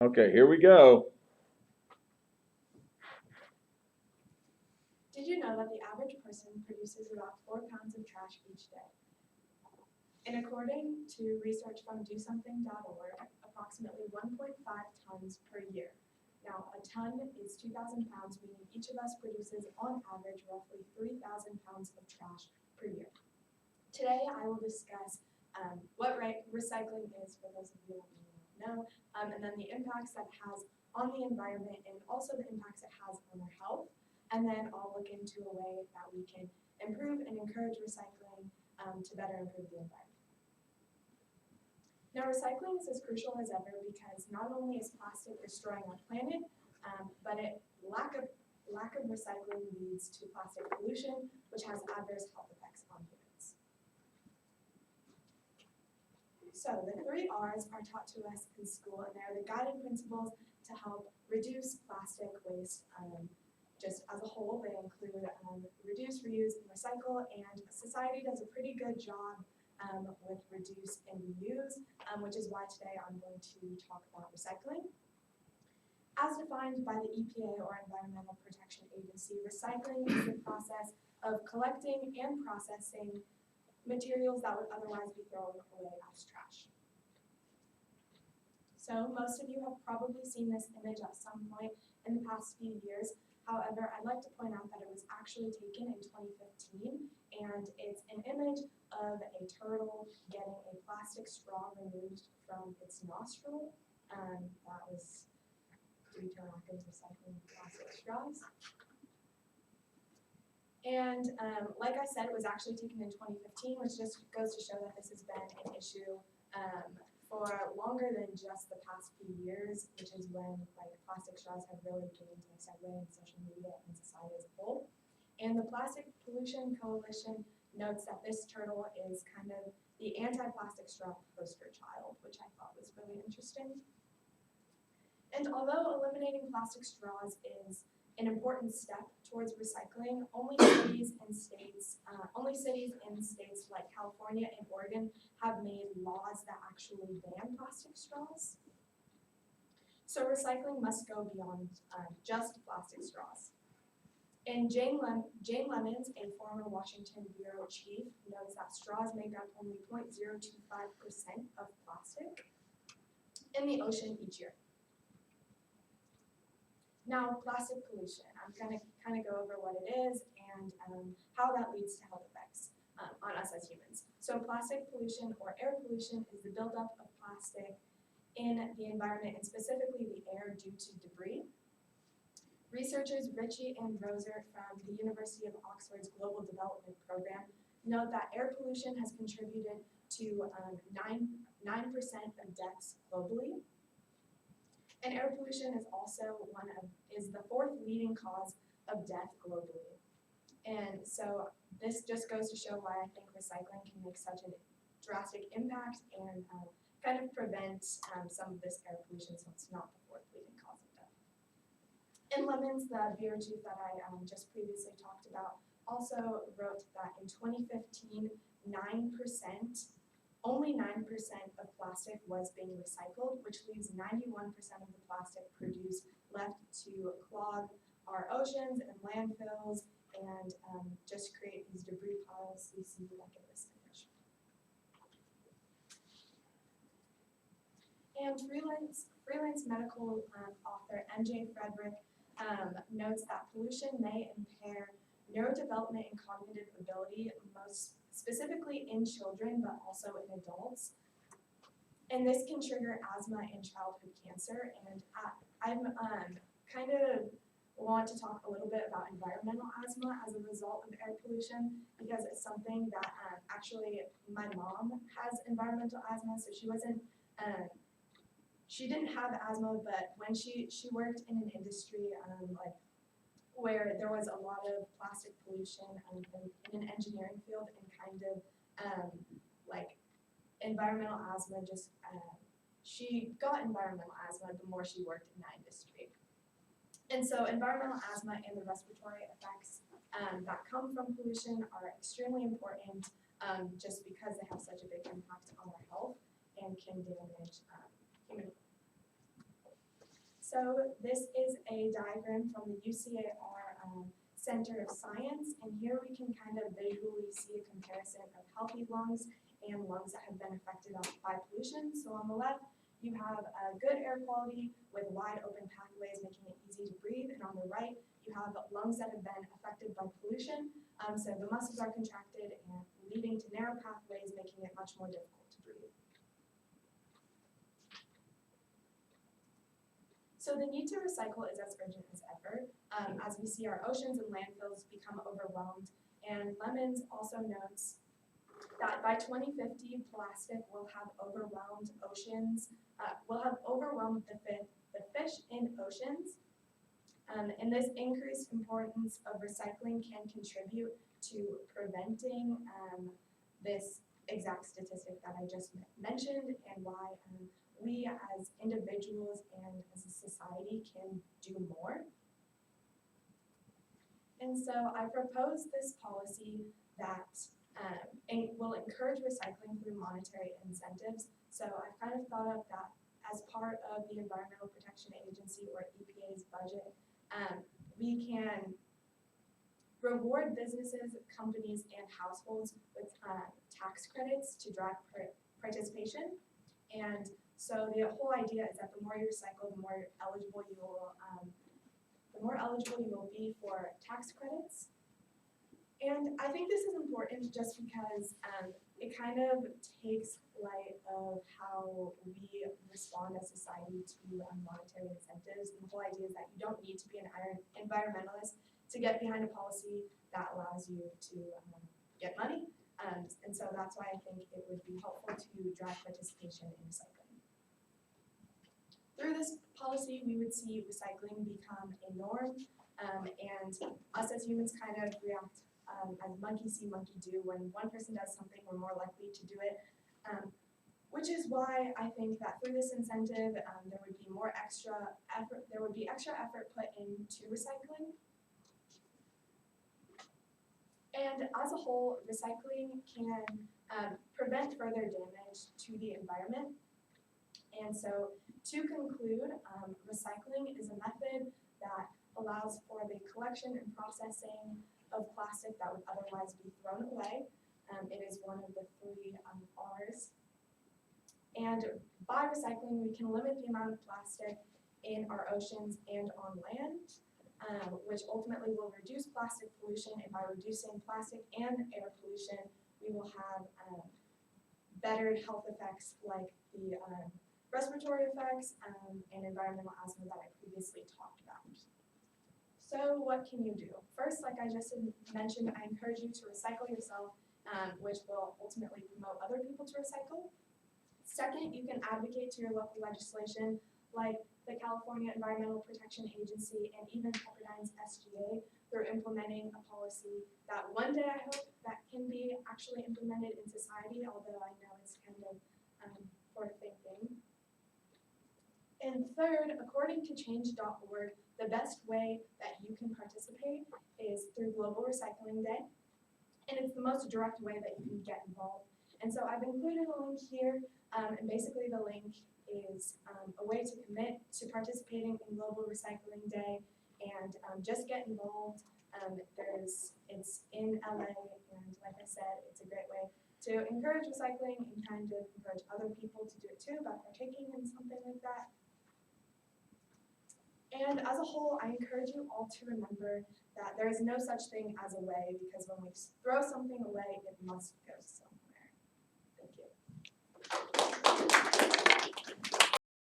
Okay, here we go. Did you know that the average person produces about 4 pounds of trash each day? And according to research from DoSomething.org, approximately 1.5 tons per year. Now, a ton is 2,000 pounds, meaning each of us produces, on average, roughly 3,000 pounds of trash per year. Today, I will discuss what recycling is, for those of you who don't know, and then the impacts that it has on the environment and also the impacts it has on our health. And then I'll look into a way that we can improve and encourage recycling to better improve the environment. Now, recycling is as crucial as ever because not only is plastic destroying our planet, but lack of recycling leads to plastic pollution, which has adverse health effects on humans. So the 3 R's are taught to us in school, and they're the guiding principles to help reduce plastic waste. Just as a whole, they include reduce, reuse, and recycle, and society does a pretty good job with reduce and reuse, which is why today I'm going to talk about recycling. As defined by the EPA, or Environmental Protection Agency, recycling is the process of collecting and processing materials that would otherwise be thrown away as trash. So most of you have probably seen this image at some point in the past few years. However, I'd like to point out that it was actually taken in 2015, and it's an image of a turtle getting a plastic straw removed from its nostril. That was due to lack of recycling plastic straws. And like I said, it was actually taken in 2015, which just goes to show that this has been an issue for longer than just the past few years, which is when plastic straws have really gained a segue in social media and society as a whole. And the Plastic Pollution Coalition notes that this turtle is kind of the anti-plastic straw poster child, which I thought was really interesting. And although eliminating plastic straws is an important step towards recycling, only cities in states like California and Oregon have made laws that actually ban plastic straws. So recycling must go beyond just plastic straws. And Jane Lemons, a former Washington bureau chief, notes that straws make up only 0.025% of plastic in the ocean each year. Now, plastic pollution. I'm going to kind of go over what it is and how that leads to health effects on us as humans. So plastic pollution, or air pollution, is the buildup of plastic in the environment, and specifically the air, due to debris. Researchers Ritchie and Roser from the University of Oxford's Global Development Program note that air pollution has contributed to 9% of deaths globally. And air pollution is also the 4th leading cause of death globally. And so this just goes to show why I think recycling can make such a drastic impact and kind of prevent some of this air pollution, so it's not the 4th leading cause of death. And Lemons, the bureau chief that I just previously talked about, also wrote that in 2015, only 9% of plastic was being recycled, which leaves 91% of the plastic produced left to clog our oceans and landfills and just create these debris piles we see like in this image. And freelance medical author MJ Frederick notes that pollution may impair neurodevelopment and cognitive ability, most specifically in children, but also in adults. And this can trigger asthma and childhood cancer. And I'm kind of want to talk a little bit about environmental asthma as a result of air pollution, because it's something that actually my mom has environmental asthma, so she didn't have asthma, but when she worked in an industry where there was a lot of plastic pollution in an engineering field, and kind of environmental asthma, she got environmental asthma the more she worked in that industry. And so environmental asthma and the respiratory effects that come from pollution are extremely important just because they have such a big impact on our health and can damage human health. So this is a diagram from the UCAR Center of Science, and here we can kind of visually see a comparison of healthy lungs and lungs that have been affected by pollution. So on the left, you have good air quality with wide open pathways making it easy to breathe, and on the right, you have lungs that have been affected by pollution. So the muscles are contracted and leading to narrow pathways, making it much more difficult to breathe. So the need to recycle is as urgent as ever, as we see our oceans and landfills become overwhelmed. And Lemons also notes that by 2050, plastic will have overwhelmed oceans, the fish in oceans. And this increased importance of recycling can contribute to preventing this exact statistic that I just mentioned, and why we as individuals and as a society can do more. And so I propose this policy that will encourage recycling through monetary incentives. So I've kind of thought of that as part of the Environmental Protection Agency, or EPA's budget. We can reward businesses, companies, and households with tax credits to drive participation. And so the whole idea is that the more you recycle, the more eligible you will be for tax credits. And I think this is important just because it kind of takes light of how we respond as society to monetary incentives. And the whole idea is that you don't need to be an environmentalist to get behind a policy that allows you to get money. And so that's why I think it would be helpful to drive participation in recycling. Through this policy, we would see recycling become a norm, and us as humans kind of react as monkey see, monkey do. When one person does something, we're more likely to do it, which is why I think that through this incentive, there would be extra effort put into recycling. And as a whole, recycling can prevent further damage to the environment. And so, to conclude, recycling is a method that allows for the collection and processing of plastic that would otherwise be thrown away. It is one of the 3 R's. And by recycling, we can limit the amount of plastic in our oceans and on land, which ultimately will reduce plastic pollution. And by reducing plastic and air pollution, we will have better health effects like the respiratory effects and environmental asthma that I previously talked about. So what can you do? First, like I just mentioned, I encourage you to recycle yourself, which will ultimately promote other people to recycle. Second, you can advocate to your local legislation, like the California Environmental Protection Agency and even Pepperdine's SGA, through implementing a policy that one day I hope that can be actually implemented in society, although I know it's kind of for thinking. And third, according to change.org, the best way that you can participate is through Global Recycling Day, and it's the most direct way that you can get involved. And so I've included a link here, and basically the link is a way to commit to participating in Global Recycling Day and just get involved. It's in LA, and like I said, it's a great way to encourage recycling and kind of encourage other people to do it too by partaking in something like that. And as a whole, I encourage you all to remember that there is no such thing as a way, because when we throw something away, it must go somewhere. Thank you.